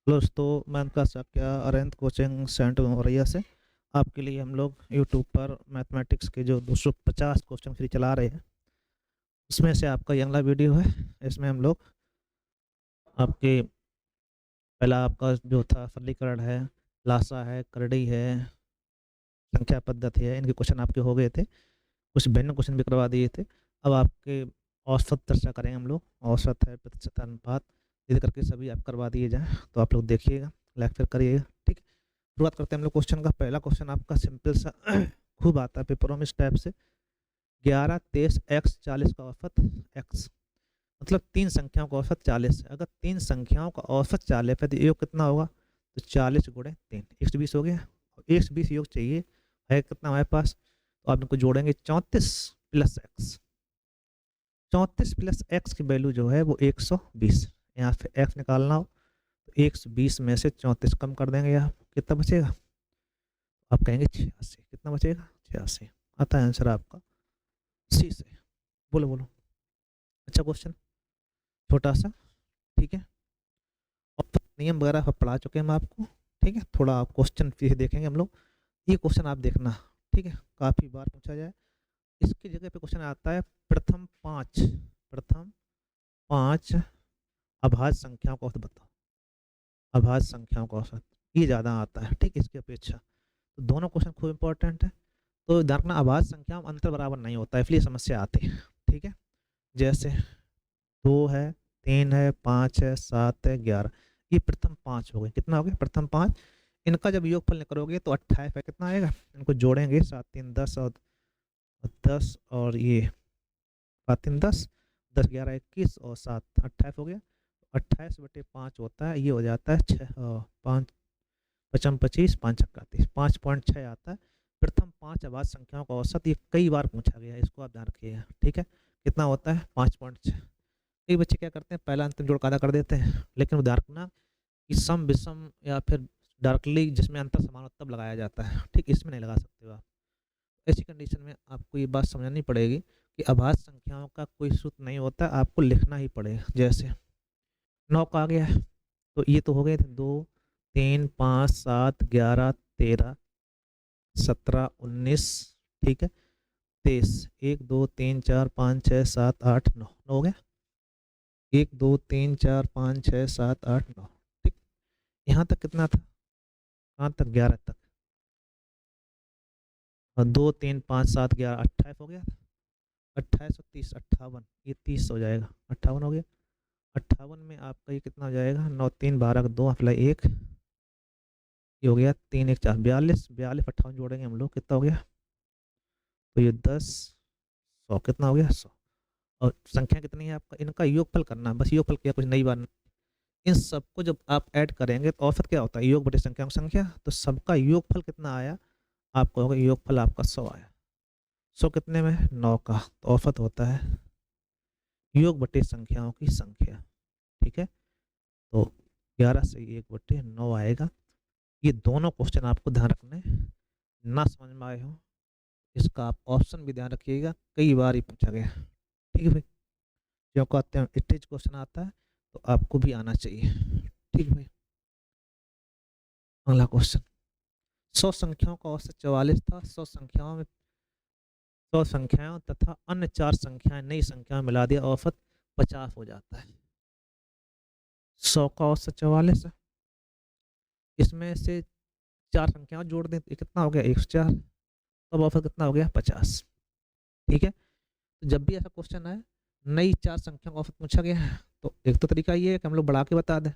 दोस्तों, मैं उनका क्या अरेंत कोचिंग सेंटर मौरिया से आपके लिए हम लोग यूट्यूब पर मैथमेटिक्स के जो 250 क्वेश्चन फ्री चला रहे हैं, उसमें से आपका ये अगला वीडियो है। इसमें हम लोग आपके पहला आपका जो था सरलीकरण है, लासा है, करड़ी है, संख्या पद्धति है, इनके क्वेश्चन आपके हो गए थे। कुछ भिन्न क्वेश्चन भी करवा दिए थे। अब आपके औसत चर्चा करेंगे हम लोग। औसत है, प्रतिशत, अनुपात, धीरे करके सभी आप करवा दिए जाएँ तो आप लोग देखिएगा, लाइक फिर करिएगा। ठीक है, शुरुआत करते हैं हम लोग क्वेश्चन का। पहला क्वेश्चन आपका सिंपल सा खूब आता है पेपरों में इस टाइप से। 11, 23, x 40 का औसत x, मतलब तीन संख्याओं का औसत 40 है। अगर तीन संख्याओं का औसत 40 है तो योग कितना होगा? तो 40 गुणे 3, 120 हो गया। 120 योग चाहिए, है कितना हमारे पास? तो आप इनको जोड़ेंगे 34 प्लस एक्स। 34 प्लस एक्स की वैल्यू जो है वो 120। यहाँ से एक्स निकालना हो तो 120 में से 34 कम कर देंगे, यहाँ कितना बचेगा? आप कहेंगे 86। कितना बचेगा? 86 आता है आंसर आपका सी से। बोलो बोलो। अच्छा क्वेश्चन, छोटा सा। ठीक है, और तो नियम वगैरह सब पढ़ा चुके हैं हम आपको। ठीक है, थोड़ा क्वेश्चन फिर देखेंगे हम लोग। ये क्वेश्चन आप देखना, ठीक है, काफ़ी बार पूछा जाए। इसकी जगह पे क्वेश्चन आता है प्रथम पाँच अभाज्य संख्याओं का औसत बताओ। अभाज्य संख्याओं का औसत ये ज़्यादा आता है, ठीक है, इसकी अपेक्षा। तो दोनों क्वेश्चन खूब इंपॉर्टेंट है। तो ध्यान रखना, अभाज्य संख्या में अंतर बराबर नहीं होता है, इसलिए समस्या आती है। ठीक है, जैसे 2 है, 3 है, 5 है, 7 है, 11, ये प्रथम पाँच हो गए। कितना हो गया? प्रथम पाँच। इनका जब योगफल निकालोगे तो 28 है। कितना आएगा? इनको जोड़ेंगे, 7 3 10 और 10 और ये 7 3 10, 10 11 21 और 7 28 हो गया। 28/5 होता है, ये हो जाता है 6, 5 पचम 25, 5 छक्का 30, 5.6 आता है। प्रथम पाँच अभाज्य संख्याओं का औसत, ये कई बार पूछा गया है, इसको आप ध्यान रखिएगा। ठीक है, कितना होता है? 5.6। कई बच्चे क्या करते हैं, पहला अंतिम जोड़ आधा कर देते हैं, लेकिन ध्यान रखना कि सम विषम या फिर डायरेक्टली जिसमें अंतर समान हो तब लगाया जाता है। ठीक, इसमें नहीं लगा सकते हो आप। ऐसी कंडीशन में आपको ये बात समझनी पड़ेगी कि अभाज्य संख्याओं का कोई सूत्र नहीं होता, आपको लिखना ही पड़ेगा। जैसे 9 का आ गया है, तो ये तो हो गए थे 2 3 5 7 11 13 17 19, ठीक है, 23, 1 2 3 4 5 6 7 8 9, 9 हो गया। 1 2 3 4 5 6 7 8 9, ठीक। यहाँ तक कितना था? कहाँ तक? 11 तक। और 2 3 5 7 11 28 हो गया। 28 और 30 58, ये 30 हो जाएगा, 58 हो गया। 58 में आपका ये कितना हो जाएगा? 9 3 12 2 अप्लाई 1, ये हो गया 3 1 4 42, 42 58 जोड़ेंगे हम लोग, कितना हो गया? तो ये 10 100, कितना हो गया? 100। और संख्या कितनी है आपका? इनका योगफल करना है, बस योगफल किया, कुछ नई बात। इन सबको जब आप ऐड करेंगे तो औसत क्या होता है? योग बटे संख्या की संख्या। तो सबका योगफल कितना आया? आप कहोगे योगफल आपका 100 आया। 100 कितने में? 9 का। तो औसत होता है योग बटे संख्याओं की संख्या। ठीक है, तो 11 से 1/9 आएगा। ये दोनों क्वेश्चन आपको ध्यान रखने, ना समझ में आए हो इसका आप ऑप्शन भी ध्यान रखिएगा, कई बार ही पूछा गया। ठीक है भाई, जो कहते हैं स्टेज क्वेश्चन आता है तो आपको भी आना चाहिए। ठीक है भाई, अगला क्वेश्चन। 100 संख्याओं का औसत 44 था। 100 संख्याओं तथा अन्य 4 संख्याएं नई संख्या में मिला दिया, औसत 50 हो जाता है। 100 का औसत 44 है, इसमें से 4 संख्याओं जोड़ दें तो कितना हो गया? 104। तब औसत कितना हो गया? 50। ठीक है, तो जब भी ऐसा क्वेश्चन आए, नई 4 संख्याओं का औसत पूछा गया है, तो एक तो तरीका ये है कि हम लोग बढ़ा के बता दें।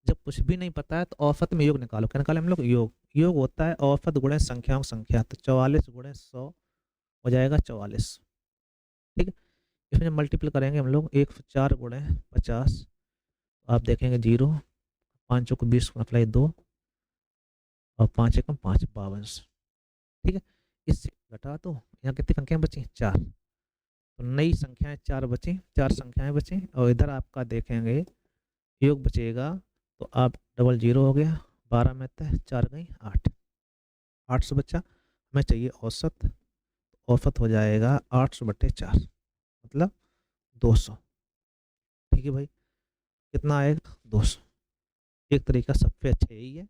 जब कुछ भी नहीं पता है तो औसत में योग निकालो। क्या निकाले हम लोग? योग। योग होता है औसत गुणे संख्याओं की संख्या। तो 44 गुणे 100 हो जाएगा 44। ठीक है, इसमें जब मल्टीपल करेंगे हम लोग, 104 गुणे 50, आप देखेंगे 0, 5 को 20 अप्लाई 2 और 5 एकम 5 52। ठीक है, इससे घटा दो, यहाँ कितनी संख्याएं बची? 4। तो नई संख्याएं 4 बची, 4 संख्याएं बची, और इधर आपका देखेंगे योग बचेगा। तो आप डबल 0 हो गया, 12 में तय 4 गई 8, 800 बचा। हमें चाहिए औसत। औसत हो जाएगा 800/4, मतलब 200। ठीक है भाई, कितना आएगा? 200। एक तरीका सबसे अच्छा यही है,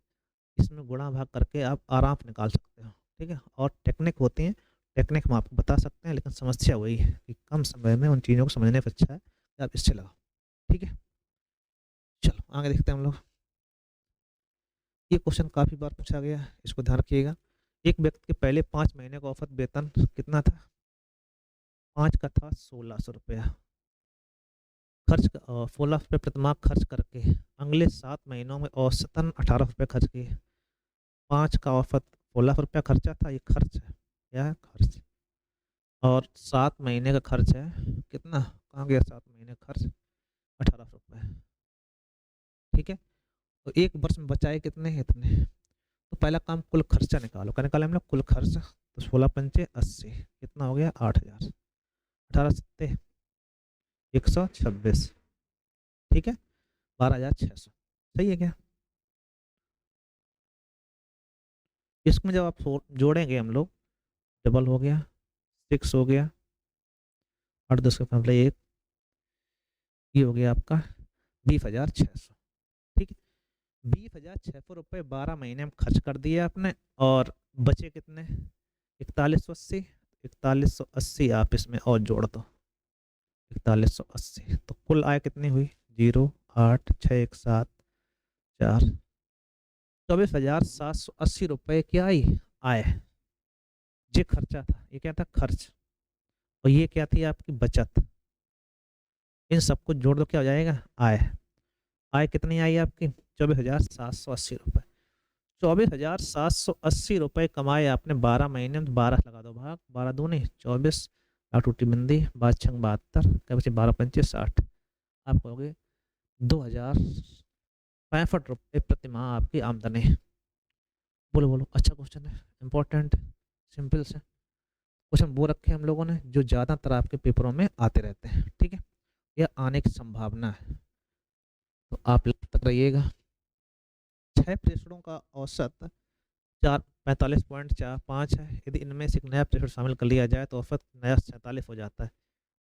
इसमें गुणा भाग करके आप आराम से निकाल सकते हो, ठीक है। और टेक्निक होती है, टेक्निक हम आपको बता सकते हैं, लेकिन समस्या वही है कि कम समय में उन चीज़ों को समझने से अच्छा है कि आप इससे लगाओ, ठीक है। चलो आगे देखते हैं हम लोग। ये क्वेश्चन काफ़ी बार पूछा गया है, इसको ध्यान रखिएगा। एक व्यक्ति के पहले 5 महीने का औसत वेतन कितना था? 5 का था 1600 रुपया। खर्च 16 रुपये प्रतिमाह खर्च करके अगले 7 महीनों में औसतन 18 रुपये खर्च किए। 5 का औसत 16 रुपया खर्चा था, ये खर्च है, क्या है? खर्च। और 7 महीने का खर्च है कितना? कहाँ गया 7 महीने खर्च? 18 रुपये, ठीक है। तो एक वर्ष में बचाए कितने? इतने। तो पहला काम कुल खर्चा निकालो, क्या निकाला हमने? कुल खर्च। तो 16 पंचे 80, कितना हो गया? 8000। 18 सत्ते 126, ठीक है। 12600, सही है क्या? इसमें जब आप जोड़ेंगे हम लोग, डबल हो गया, 6 हो गया, 8 10 का मतलब 1, ये हो गया आपका 20,600, ठीक है। 20,600 रुपये 12 महीने में खर्च कर दिए आपने, और बचे कितने? 4180। 4180 आप इसमें और जोड़ दो, 4180, तो कुल आय कितनी हुई? 0, 8, 6, 1, 7, 4, 24,780 रुपये की आई आय। ये खर्चा था, ये क्या था? खर्च। और ये क्या थी? आपकी बचत। इन सबको जोड़ दो, क्या हो जाएगा? आय। आय कितनी आई आपकी? 24,780 रुपये। 24,780 रुपये कमाए आपने 12 महीने में। 12 लगा दो भाग, 12 दूनी 24, 8 बिंदी, 5 6 72, क्या बचे? 12 पंचे 60। आप कहोगे 2,065 रुपये प्रति माह आपकी आमदनी। बोलो बोलो, अच्छा क्वेश्चन है, इंपॉर्टेंट, सिंपल से क्वेश्चन वो रखे हम लोगों ने जो ज़्यादातर आपके पेपरों में आते रहते हैं, ठीक है। यह आने की संभावना है, तो आप तक रहिएगा। 6 प्रेषणों का औसत 45.45 है। यदि इनमें से एक नया प्रेषण शामिल कर लिया जाए तो औसत नया 47 हो जाता है।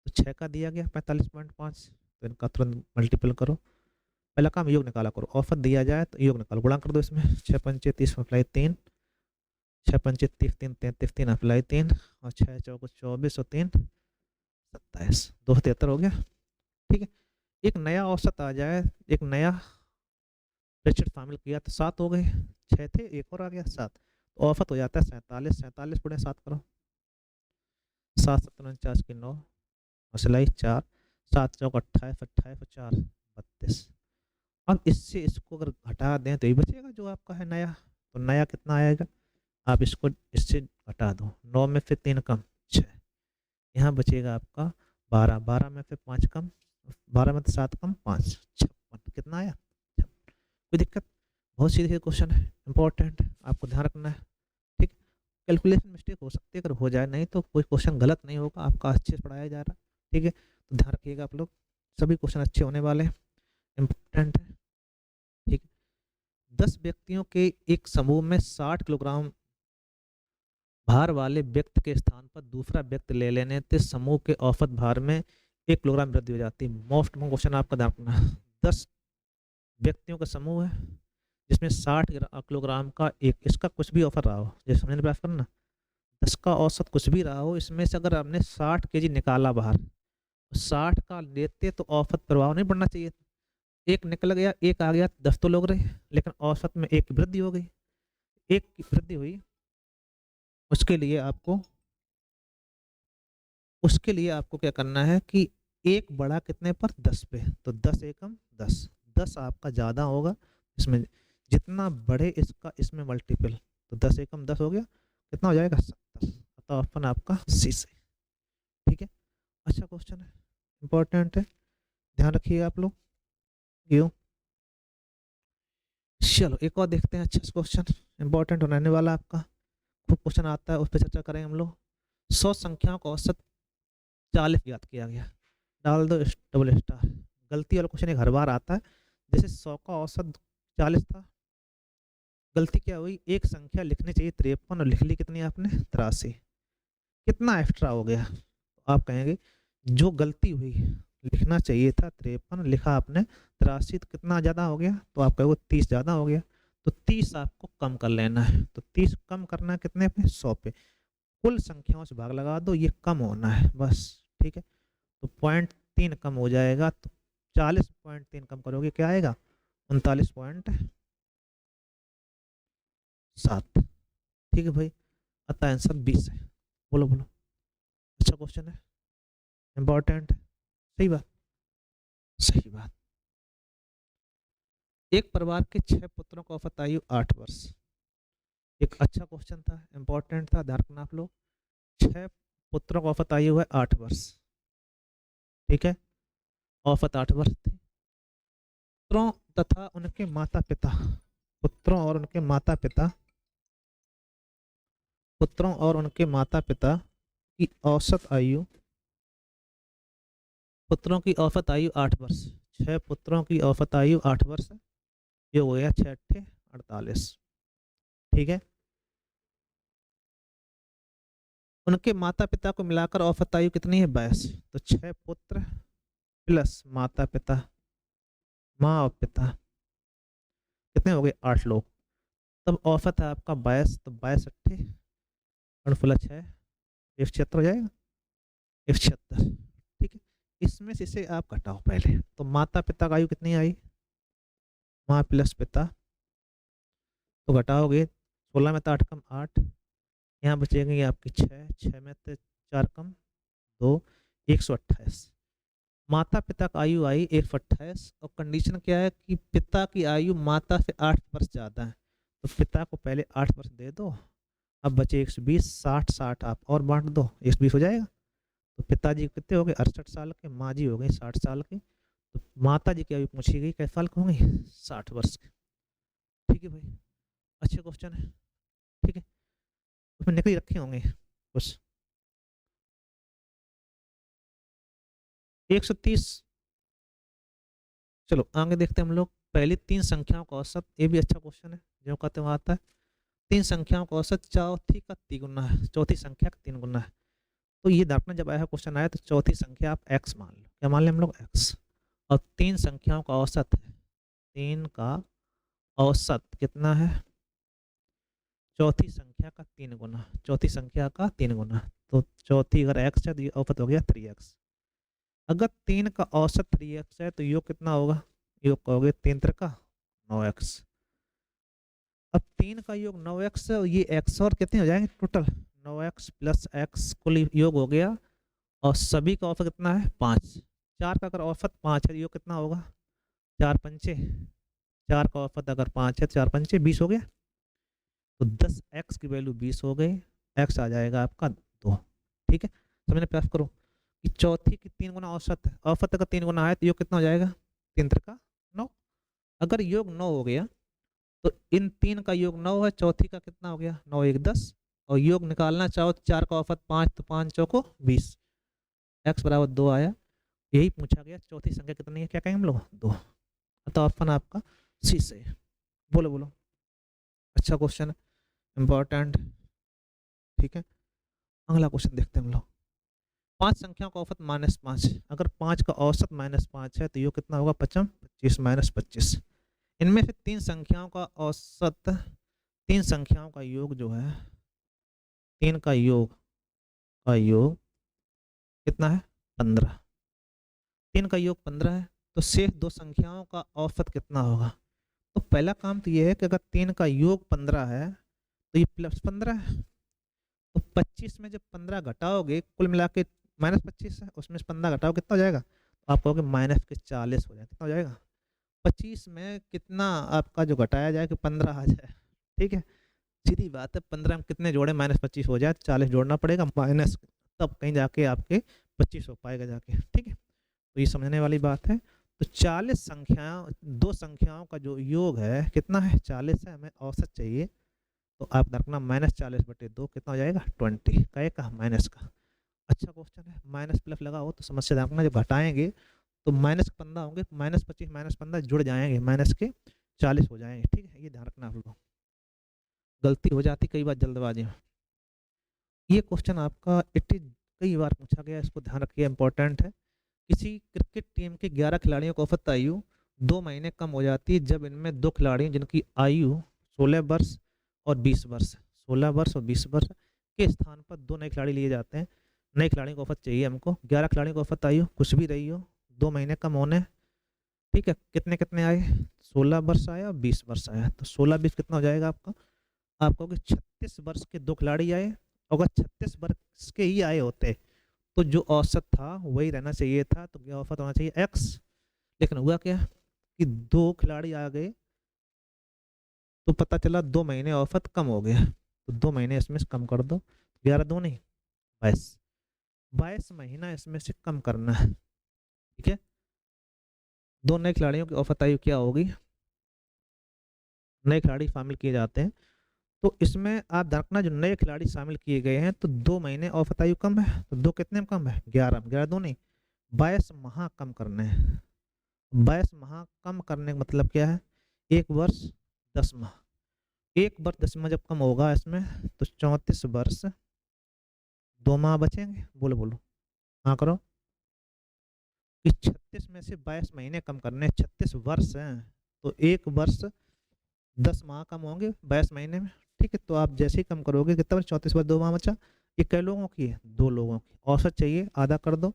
तो 6 का दिया गया 45.5, तो इनका तुरंत मल्टीपल करो। पहला काम योग निकाला करो, औसत दिया जाए तो योग निकालो, गुणा कर दो इसमें। 6 पंचे 30 अप्लाई 3, 6 पंचे 30 3 33 3 अप्लाई 3, और 6 चौको 24 और 3 27, 273 हो गया, ठीक है। एक नया औसत आ जाए, एक नया प्रेषण शामिल किया तो 7 हो गए, 6 थे, एक और आ गया 7, तो औसत हो जाता है 47। 47 गुणे 7 करो, 7 7 49 की 9, और सिलाई 4, 7 चौक 28, 28 और 4 32। अब इससे इसको अगर घटा दें तो ये बचेगा जो आपका है नया। तो नया कितना आएगा? आप इसको इससे घटा दो, 9 में से 3 कम 6, यहाँ बचेगा आपका 12, 12 में से 5 कम, 12 में से 7 कम 5, 56। कितना आया? कोई दिक्कत? बहुत सीधे क्वेश्चन है, इंपॉर्टेंट, आपको ध्यान रखना है, ठीक। कैलकुलेशन मिस्टेक हो सकती है, अगर हो जाए, नहीं तो कोई क्वेश्चन गलत नहीं होगा, आपका अच्छे से पढ़ाया जा रहा है, ठीक है। तो ध्यान रखिएगा आप लोग, सभी क्वेश्चन अच्छे होने वाले हैं, इम्पोर्टेंट है, ठीक है। 10 व्यक्तियों के एक समूह में 60 किलोग्राम भार वाले व्यक्ति के स्थान पर दूसरा व्यक्ति ले लेने से समूह के औसत भार में 1 किलोग्राम वृद्धि हो जाती है। मोस्ट क्वेश्चन आपका ध्यान रखना। 10 व्यक्तियों का समूह है जिसमें 60 किलोग्राम का एक, इसका कुछ भी ऑफर रहा हो, जैसे समझने प्रयास करना, 10 का औसत कुछ भी रहा हो, इसमें से अगर आपने 60 केजी निकाला बाहर, 60 का लेते तो औसत प्रभाव नहीं पड़ना चाहिए। एक निकल गया, एक आ गया, 10 तो लोग रहे, लेकिन औसत में एक की वृद्धि हो गई, एक की वृद्धि हुई। उसके लिए आपको क्या करना है कि एक बड़ा कितने पर? 10 पे, तो 10 एकम 10, 10 आपका ज़्यादा होगा इसमें, जितना बड़े इसका इसमें मल्टीपल, तो 10 एकम 10 हो गया, कितना हो जाएगा? 70। तो ऑप्शन आपका सी से, ठीक है। अच्छा क्वेश्चन है, इंपॉर्टेंट है, ध्यान रखिएगा आप लोग, क्यों। चलो एक और देखते हैं, अच्छा क्वेश्चन इंपॉर्टेंट होने वाला आपका, खूब क्वेश्चन आता है, उस पर चर्चा करेंगे हम लोग। 100 संख्याओं का औसत 40 ज्ञात किया गया, डाल दो डबल स्टार। गलती वाला क्वेश्चन एक हर बार आता है, जैसे 100 का औसत 40 था, गलती क्या हुई? एक संख्या लिखनी चाहिए 53 और लिख ली कितनी आपने? 83, कितना एक्स्ट्रा हो गया? आप कहेंगे जो गलती हुई लिखना चाहिए था 53, लिखा आपने 83, तो कितना ज़्यादा हो गया, तो आप कहोगे 30 ज़्यादा हो गया, तो 30 आपको कम कर लेना है। तो 30 कम करना है कितने पे, 100 पे। कुल संख्याओं से भाग लगा दो, ये कम होना है बस, ठीक है। तो 0.3 कम हो जाएगा, तो 40.3 कम करोगे क्या आएगा, 39.7। ठीक है भाई, अतः आंसर 20 है। बोलो बोलो, अच्छा क्वेश्चन है, इम्पोर्टेंट है, सही बात, सही बात। एक परिवार के 6 पुत्रों का औसत आयु 8 वर्ष। एक अच्छा क्वेश्चन था, इम्पोर्टेंट था, ध्यान रखना आप लोग। 6 पुत्रों का औसत आयु है 8 वर्ष, ठीक है, औसत 8 वर्ष थी। पुत्रों तथा उनके माता पिता, पुत्रों और उनके माता पिता, पुत्रों और उनके माता पिता की औसत आयु, पुत्रों की औसत आयु 8 वर्ष। 6 पुत्रों की औसत आयु 8 वर्ष है, ये हो गया 6 अट्ठे 48, ठीक है। उनके माता पिता को मिलाकर औसत आयु कितनी है, 22। तो 6 पुत्र प्लस माता पिता, माँ और पिता, कितने हो गए, 8 लोग। तब औसत है आपका 22, तो 22 अट्ठे 6, 176 हो जाएगा, 176, ठीक है। इसमें से इसे आप घटाओ पहले, तो माता पिता का आयु कितनी आई, माँ प्लस पिता, तो घटाओगे 16 में तो 8 कम 8, यहाँ बचेंगे आपकी 6, 6 में तो 4 कम 2, 128। माता पिता का आयु आई 128, और कंडीशन क्या है कि पिता की आयु माता से 8 वर्ष ज़्यादा है, तो पिता को पहले 8 वर्ष दे दो, अब बचे 120, 60 60 आप और बांट दो, 120 हो जाएगा। तो पिताजी कितने हो गए, 68 साल के, माँ जी हो गई 60 साल की, तो माता जी की आयु पूछी गई कैसे साल की होंगी, 60 वर्ष की, ठीक है भाई, अच्छे क्वेश्चन है, ठीक है। उसमें निकल रखे होंगे कुछ, 130। चलो आगे देखते हैं हम लोग, पहली 3 संख्याओं का औसत, ये भी अच्छा क्वेश्चन है, जो कहते हैं आता है। 3 संख्याओं का औसत चौथी का 3 गुना है, चौथी संख्या का 3 गुना है। तो ये देखना, जब आया क्वेश्चन आया तो चौथी संख्या आप x मान लो, क्या मान लें हम लोग, x। और 3 संख्याओं का औसत है, 3 का औसत कितना है, चौथी संख्या का 3 गुना, चौथी संख्या का 3 गुना, तो चौथी अगर x है तो ये औसत हो गया 3x। अगर 3 का औसत 3x है तो योग कितना होगा, योग कहोगे 3 त्रिका 9x। अब 3 का योग 9x है, और ये x और कितने हो जाएंगे टोटल, 9x प्लस x कुल योग हो गया, और सभी का औसत कितना है 5। 4 का अगर औसत 5 है तो योग कितना होगा, 4 पंचे, 4 का औसत अगर 5 है तो 4 पंचे 20 हो गया, तो 10x की वैल्यू 20 हो गई, x आ जाएगा आपका 2, ठीक है। समझने प्रयास करो कि चौथी की 3 गुना औसत है, औसत अगर 3 गुना है तो योग कितना हो जाएगा, 3 त्रिका 9। अगर योग 9 हो गया तो इन 3 का योग 9 है, चौथी का कितना हो गया 9 1 10, और योग निकालना चाहो तो 4 का औसत 5, तो 5 चौको 20, x बराबर 2 आया। यही पूछा गया, चौथी संख्या कितनी है, क्या कहेंगे हम लोग, 2। अतः ऑप्शन आपका सी से है। बोलो बोलो, अच्छा क्वेश्चन है, इम्पोर्टेंट, ठीक है। अगला क्वेश्चन देखते हैं हम लोग। 5 संख्याओं का औसत -5, अगर 5 का औसत -5 है तो ये कितना होगा, 25 25 -25। इनमें से 3 संख्याओं का औसत, 3 संख्याओं का योग जो है, 3 का योग कितना है, 15। 3 का योग 15 है, तो शेष 2 संख्याओं का औसत कितना होगा। तो पहला काम तो ये है कि अगर 3 का योग 15 है तो ये प्लस 15 है, तो 25 में जब 15 घटाओगे, कुल मिला के -25 है, उसमें से 15 घटाओ कितना हो जाएगा, तो आप कहोगे -40 हो जाएगा, कितना हो जाएगा, 25 में कितना आपका जो घटाया जाए कि 15 आ जाए, ठीक है। सीधी बात है, 15 में कितने जोड़े -25 हो जाए, 40 जोड़ना पड़ेगा माइनस, तब कहीं जाके आपके 25 हो पाएगा जाके, ठीक है। तो ये समझने वाली बात है। तो 40 संख्याओं, 2 संख्याओं का जो योग है कितना है, 40 है, हमें औसत चाहिए, तो आप रखना -40/2 कितना हो जाएगा, 20 का माइनस का। अच्छा क्वेश्चन है, माइनस प्लस लगा हो तो समस्या रखना, जब घटाएंगे तो -15 होंगे, -25 -15 जुड़ जाएंगे, माइनस के 40 हो जाएंगे, ठीक है। ये ध्यान रखना आप लोग, गलती हो जाती कई बार जल्दबाजी में। ये क्वेश्चन आपका इट इज कई बार पूछा गया, इसको ध्यान रखिए, इंपॉर्टेंट है। किसी क्रिकेट टीम के 11 खिलाड़ियों की औसत आयु 2 महीने कम हो जाती है जब इनमें 2 खिलाड़ी जिनकी आयु 16 वर्ष और 20 वर्ष 16 वर्ष और 20 वर्ष के स्थान पर 2 नए खिलाड़ी लिए जाते हैं। नए खिलाड़ियों की औसत चाहिए हमको। 11 खिलाड़ियों की औसत आयु कुछ भी रही हो, 2 महीने कम होने। ठीक है, कितने कितने आए? 16 वर्ष आया और 20 वर्ष आया। तो 16 20 कितना हो जाएगा आपका? आपको 36 वर्ष के 2 खिलाड़ी आए। अगर 36 वर्ष के ही आए होते तो जो औसत था वही रहना चाहिए था, तो क्या औसत होना चाहिए? एक्स। लेकिन हुआ क्या कि 2 खिलाड़ी आ गए तो पता चला 2 महीने औसत कम हो गया, तो 2 महीने इसमें से कम कर दो। 11 दो नहीं 22, 22 महीना इसमें से कम करना है। ठीक है, 2 नए खिलाड़ियों की औसत आयु क्या होगी? नए खिलाड़ी शामिल किए जाते हैं तो इसमें आप ध्यान रखना, जो नए खिलाड़ी शामिल किए गए हैं तो 2 महीने औसत आयु कम है, तो 2 कितने में कम है? 11, 11 दो नहीं 22 माह कम करने हैं। 22 माह कम करने का मतलब क्या है? 1 वर्ष 10 माह। 1 वर्ष 10 माह जब कम होगा इसमें तो 34 वर्ष 2 माह बचेंगे। बोलो बोलो, हाँ करो। इस 36 में से 22 महीने कम करने, 36 वर्ष हैं तो 1 वर्ष 10 माह कम होंगे 22 महीने में। ठीक है, तो आप जैसे ही कम करोगे कितना बचा? 34 वर्ष 2 माह बचा। ये कै लोगों की है? 2 लोगों की। औसत चाहिए, आधा कर दो।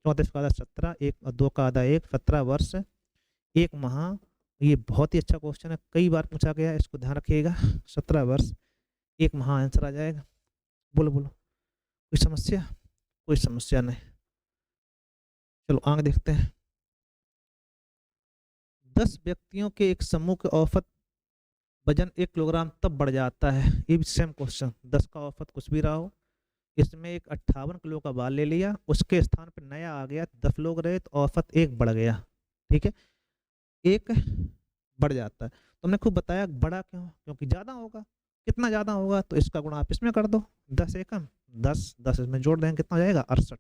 34 का आधा 17, 1 और 2 का आधा 1, 17 वर्ष 1 माह। ये बहुत ही अच्छा क्वेश्चन है, कई बार पूछा गया है, इसको ध्यान रखिएगा। 17 वर्ष 1 माह आंसर आ जाएगा। बोलो बोलो, कोई समस्या? कोई समस्या नहीं। चलो आगे देखते हैं। 10 व्यक्तियों के एक समूह के औसत वजन 1 किलोग्राम तब बढ़ जाता है। ये भी सेम क्वेश्चन, 10 का औसत कुछ भी रहा हो, इसमें एक 58 किलो का बाल ले लिया, उसके स्थान पर नया आ गया, 10 लोग रहे तो औसत 1 बढ़ गया। ठीक है, 1 बढ़ जाता है। तो हमने खूब बताया बढ़ा क्यों, क्योंकि ज्यादा होगा। कितना ज्यादा होगा? तो इसका गुणा आप इसमें कर दो, 10 एकम 10, 10 इसमें जोड़ देंगे, कितना हो जाएगा? 68।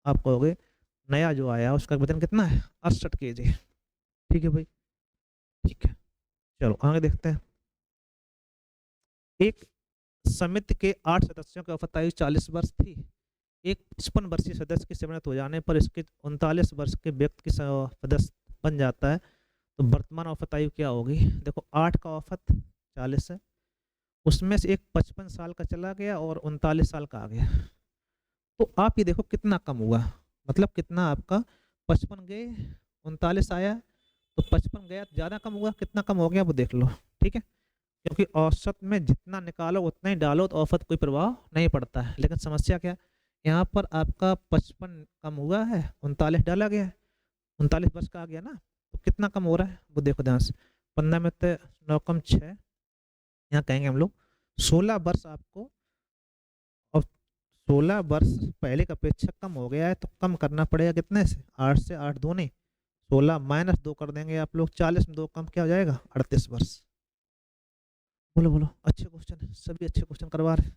आप कहोगे नया जो आया उसका वजन कितना है? 68 kg। ठीक है भाई, ठीक है। चलो आगे देखते हैं। एक समिति के 8 सदस्यों की औसत आयु 40 वर्ष थी। एक 55 वर्षीय सदस्य की सेवानिवृत्त हो जाने पर इसके 39 वर्ष के व्यक्ति की सदस्य बन जाता है, तो वर्तमान औसत आयु क्या होगी? देखो 8 का औसत 40 है, उसमें से एक 55 साल का चला गया और 39 साल का आ गया, तो आप ये देखो कितना कम हुआ। मतलब कितना आपका? 55 गए 39 आया, तो 55 गया ज्यादा कम हुआ, कितना कम हो गया वो देख लो। ठीक है, क्योंकि औसत में जितना निकालो उतना ही डालो तो औसत कोई प्रभाव नहीं पड़ता है। लेकिन समस्या क्या है, यहाँ पर आपका 55 कम हुआ है, 39 डाला गया है, 39 वर्ष का आ गया ना, तो कितना कम हो रहा है वो देखो ध्यान से। 15 में तो 9 कम 6, यहाँ कहेंगे हम लोग 16 वर्ष आपको, और 16 वर्ष पहले की अपेक्षा कम हो गया है, तो कम करना पड़ेगा कितने से? 8 से। 8 दो नहीं 16 माइनस 2 कर देंगे आप लोग, 40 में 2 कम क्या हो जाएगा? 38 वर्ष। बोलो बोलो, अच्छे क्वेश्चन है, सभी अच्छे क्वेश्चन करवा रहे हैं,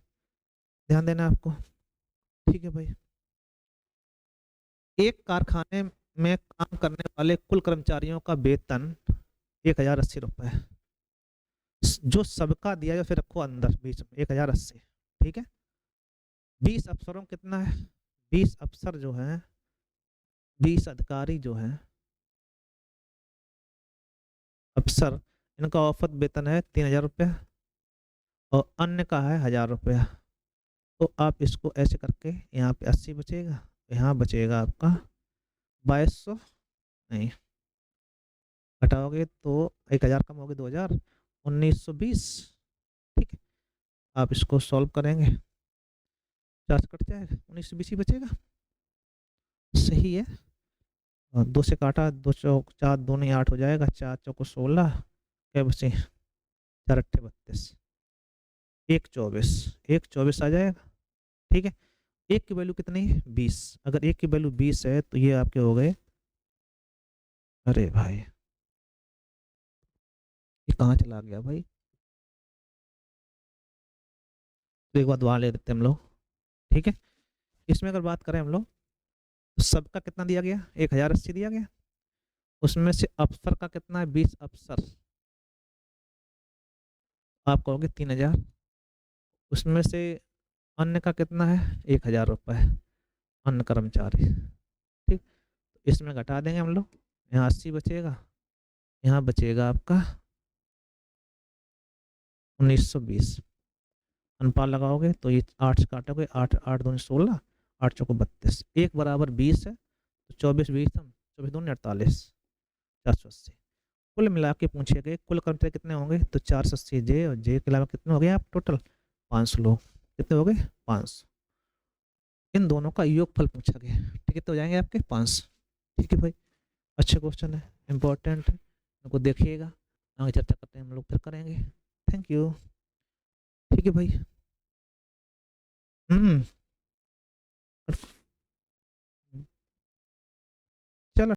ध्यान देना आपको। ठीक है भाई, एक कारखाने में काम करने वाले कुल कर्मचारियों का वेतन 1080 रुपये, जो सबका दिया गया, फिर रखो अंदर बीच में 1080। ठीक है, 20 अफसरों कितना है? 20 अफसर जो हैं, 20 अधिकारी जो हैं अफसर, इनका औसत वेतन है 3000 रुपये और अन्य का है 1000 रुपया। तो आप इसको ऐसे करके यहाँ पे 80 बचेगा, यहाँ बचेगा आपका 2200, नहीं हटाओगे तो 1000 कम हो गए 2000, 1920। ठीक है, आप इसको सॉल्व करेंगे, 4 कट जाएगा, 1920 ही बचेगा। सही है, और 2 से काटा, 2 चौक 4, 2 नहीं 8 हो जाएगा, 4 चौको 16, क्या बचे? 4 अट्ठे 32, 124, 124 आ जाएगा। ठीक है, एक की वैल्यू कितनी है? 20। अगर एक की वैल्यू 20 है तो ये आपके हो गए, अरे भाई ये कहाँ चला गया भाई? तो एक बार दोबारा ले लेते हैं हम लोग। ठीक है, इसमें अगर बात करें हम लोग तो सबका कितना दिया गया? 1080 दिया गया, उसमें से अफसर का कितना है? 20 अफसर, आप कहोगे 3000, उसमें से अन्य का कितना है? 1000 रुपये, अन्य कर्मचारी। ठीक, इसमें घटा देंगे हम लोग, यहाँ 80 बचेगा, यहाँ बचेगा आपका 1920। अनुपात लगाओगे तो ये 8 से काटोगे, 8 8 दूनी 16, 8 चौको 32, 1 बराबर 20 है, तो 24 20 हम 24 दूनी 48, 480। कुल मिला के पूछे गए कुल कर्मचारी कितने होंगे, तो 480 जे और जे के अलावा कितने हो गए आप टोटल 500 लोग, कितने हो गए 500। इन दोनों का योगफल पूछा गया, ठीक है, तो हो जाएंगे आपके 500। ठीक है भाई, अच्छे क्वेश्चन है, इंपॉर्टेंट है, इनको देखिएगा, आगे चर्चा करते हैं हम लोग, फिर करेंगे। Thank you. ठीक है भाई।